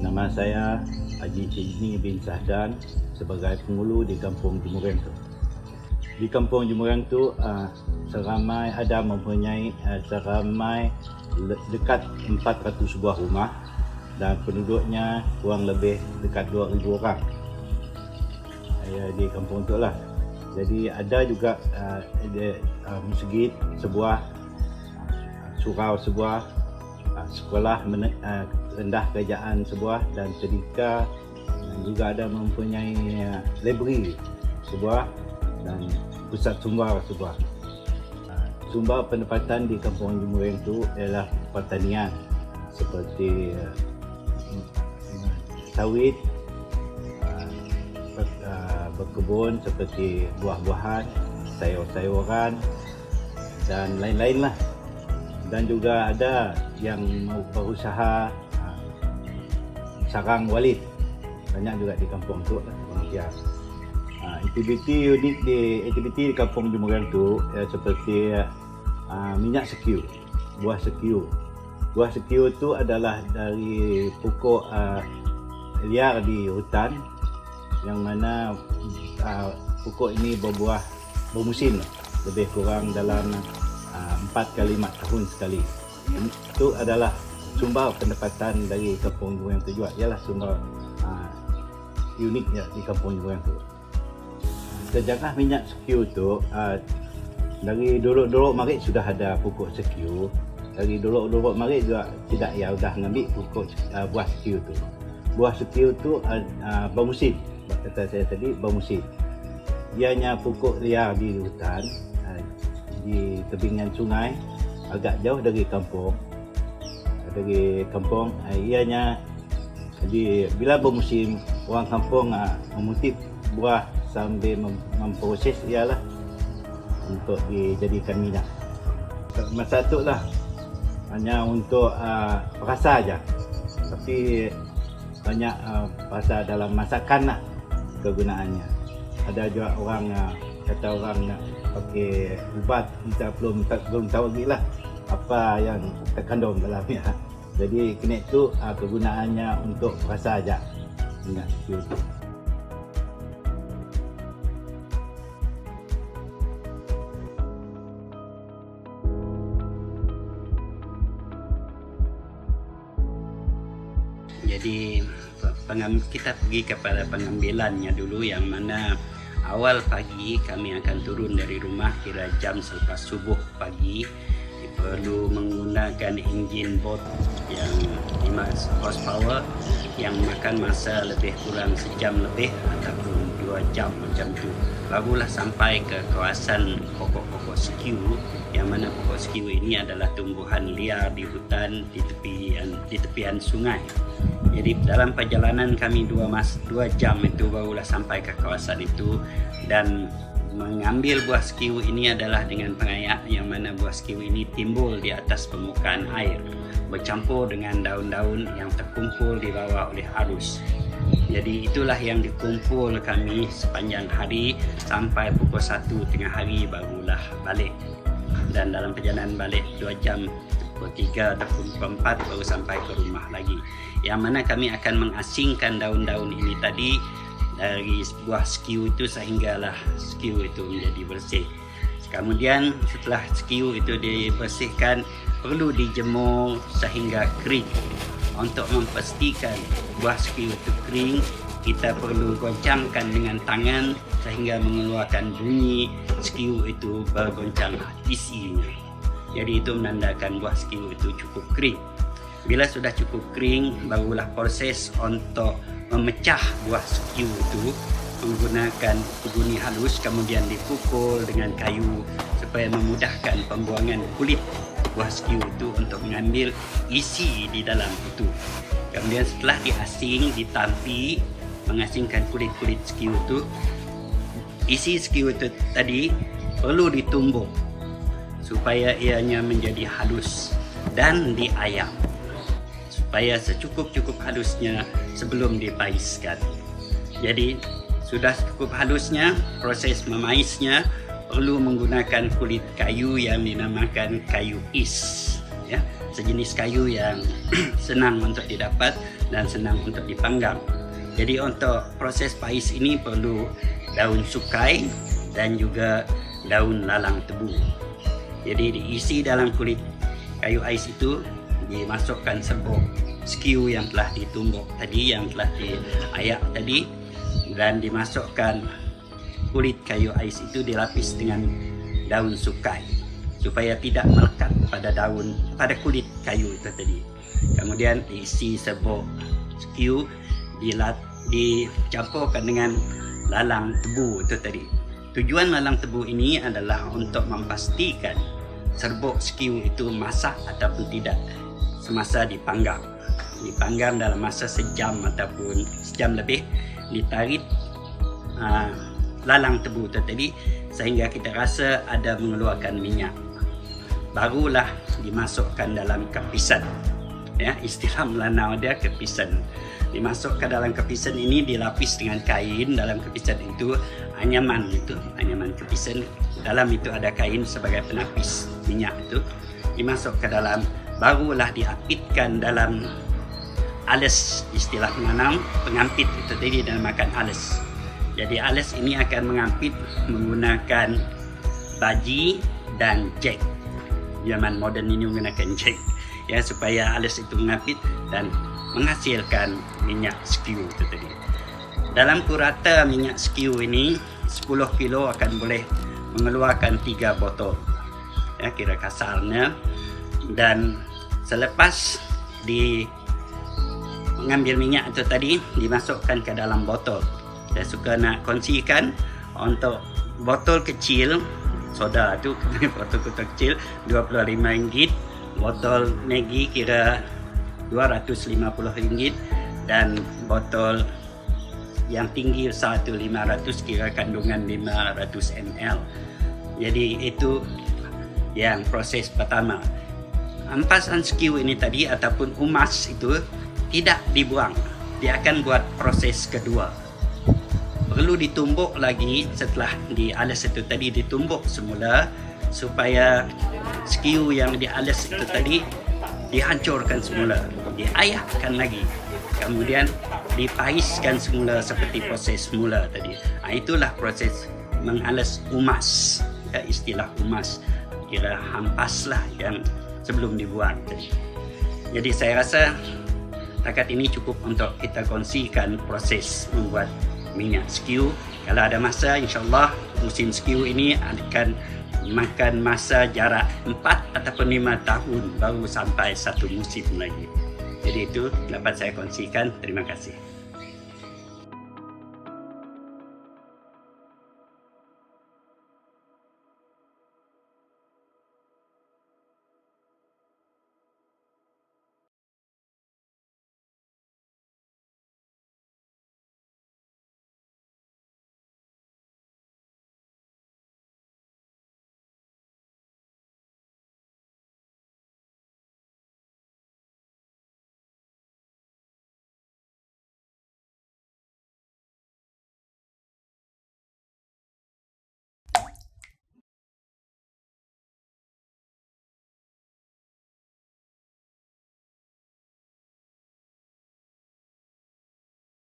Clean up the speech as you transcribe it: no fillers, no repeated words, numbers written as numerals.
Nama saya Haji Cijni bin Sahdan sebagai penghulu di Kampung Jemureng tu. Di Kampung Jemureng tu seramai ada mempunyai seramai dekat 400 buah rumah dan penduduknya kurang lebih dekat 2,000 orang di kampung tu lah. Jadi ada juga masjid sebuah, surau sebuah, sekolah rendah kerajaan sebuah dan tadika, dan juga ada mempunyai library sebuah dan pusat sumber sebuah. Sumber pendapatan di Kampung Jemureng itu ialah pertanian seperti sawit, berkebun seperti buah-buahan, sayur-sayuran dan lain-lain lah. Dan juga ada yang mau berusaha sarang walid, banyak juga di kampung tu lah. Aktiviti unik di Kampung Jemureng tu seperti minyak sekiu, buah sekiu. Buah sekiu tu adalah dari pokok liar di hutan, yang mana pokok ini berbuah bermusim, lebih kurang dalam 4 kali 5 tahun sekali. Itu adalah sumber pendapatan dari Kampung Jemureng tu juga, ialah sumber uniknya di Kampung Jemureng tu. Sejarah minyak sekiu tu dari dulu-dulu mari sudah ada pokok sekiu. Dari dulu-dulu mari juga tidak ya sudah ngambil pokok buah sekiu tu. Buah sekiu tu bermusim, kata saya tadi bermusim. Ianya pokok liar di hutan, di tebingan sungai, agak jauh dari kampung. Ianya jadi bila bermusim, orang kampung memutip buah sambil memproses ialah untuk dijadikan minyak. Masa tu lah hanya untuk perasa aja, tapi banyak perasa dalam masakan lah kegunaannya. Ada juga orang kata orang nak pakai ubat, kita belum tahu lagi lah apa yang terkandung dalamnya. Jadi kena tu kegunaannya untuk perasa aja minyak sekiu tu. Jadi kita pergi kepada pengambilannya dulu, yang mana awal pagi kami akan turun dari rumah kira jam selepas subuh pagi. Perlu menggunakan enjin bot yang 5 horsepower yang makan masa lebih kurang sejam lebih ataupun 2 jam macam tu. Barulah sampai ke kawasan pokok-pokok sekiu, yang mana pokok sekiu ini adalah tumbuhan liar di hutan di tepian sungai. Jadi dalam perjalanan kami 2 jam itu barulah sampai ke kawasan itu, dan mengambil buah sekiu ini adalah dengan pengayak, yang mana buah sekiu ini timbul di atas permukaan air bercampur dengan daun-daun yang terkumpul di bawah oleh arus. Jadi itulah yang dikumpul kami sepanjang hari sampai pukul 1 tengah hari barulah balik. Dan dalam perjalanan balik 2 jam, pukul 3 ataupun pukul 4 baru sampai ke rumah lagi, yang mana kami akan mengasingkan daun-daun ini tadi dari buah sekiu itu sehinggalah sekiu itu menjadi bersih. Kemudian setelah sekiu itu dibersihkan, perlu dijemur sehingga kering. Untuk memastikan buah sekiu itu kering, kita perlu goncangkan dengan tangan sehingga mengeluarkan bunyi sekiu itu bergoncang isinya. Jadi itu menandakan buah sekiu itu cukup kering. Bila sudah cukup kering, barulah proses untuk memecah buah sekiu itu menggunakan guni halus, kemudian dipukul dengan kayu supaya memudahkan pembuangan kulit buah sekiu itu untuk mengambil isi di dalam itu. Kemudian setelah diasing, ditampi, mengasingkan kulit-kulit sekiu itu, isi sekiu itu tadi perlu ditumbuk supaya ianya menjadi halus dan diayam supaya secukup-cukup halusnya sebelum dipaiskan. Jadi sudah cukup halusnya, proses memaisnya perlu menggunakan kulit kayu yang dinamakan kayu is. ya, sejenis kayu yang senang untuk didapat dan senang untuk dipanggang. Jadi untuk proses pais ini perlu daun sukai dan juga daun lalang tebu. Jadi diisi dalam kulit kayu ais itu, dimasukkan serbuk skew yang telah ditumbuk tadi, yang telah diayak tadi, dan dimasukkan kulit kayu ais itu dilapis dengan daun sukai supaya tidak melekat pada kulit kayu itu tadi. Kemudian diisi serbuk skew, dicampurkan dengan lalang tebu itu tadi. Tujuan lalang tebu ini adalah untuk memastikan serbuk skew itu masak ataupun tidak semasa dipanggang. Dipanggang dalam masa sejam ataupun sejam lebih, ditarik lalang tebu itu tadi sehingga kita rasa ada mengeluarkan minyak. Barulah dimasukkan dalam kepisan. Ya, istilah Melanau dia kepisan. Dimasukkan dalam kepisan ini, dilapis dengan kain. Dalam kepisan itu anyaman kepisan. Dalam itu ada kain sebagai penapis minyak itu. Dimasuk ke dalam, barulah diapitkan dalam alas, istilah Melanau pengampit itu tadi dinamakan alas. Jadi alas ini akan mengampit menggunakan baji dan jack. Zaman moden ini menggunakan jack, ya, supaya alas itu mengampit dan menghasilkan minyak skew itu tadi. Dalam purata minyak skew ini 10 kilo akan boleh mengeluarkan 3 botol, ya, kira kasarnya. Dan selepas mengambil minyak itu tadi, dimasukkan ke dalam botol. Saya suka nak kongsikan untuk botol kecil soda tu, botol kecil RM25, botol Maggi kira RM250, dan botol yang tinggi besar tu 500, kira kandungan 500 ml. Jadi itu yang proses pertama. Ampasan skew ini tadi ataupun umas itu tidak dibuang, dia akan buat proses kedua. Perlu ditumbuk lagi setelah dialas itu tadi, ditumbuk semula supaya skew yang dialas itu tadi dihancurkan semula, diayakkan lagi, kemudian dipaiskan semula seperti proses semula tadi. Itulah proses mengalas umas, ya, istilah umas, kira hampas lah yang sebelum dibuat tadi. Jadi saya rasa takat ini cukup untuk kita kongsikan proses membuat minyak skew. Kalau ada masa, insyaAllah musim skew ini akan makan masa jarak 4 ataupun 5 tahun baru sampai satu musim lagi. Jadi itu dapat saya kongsikan. Terima kasih.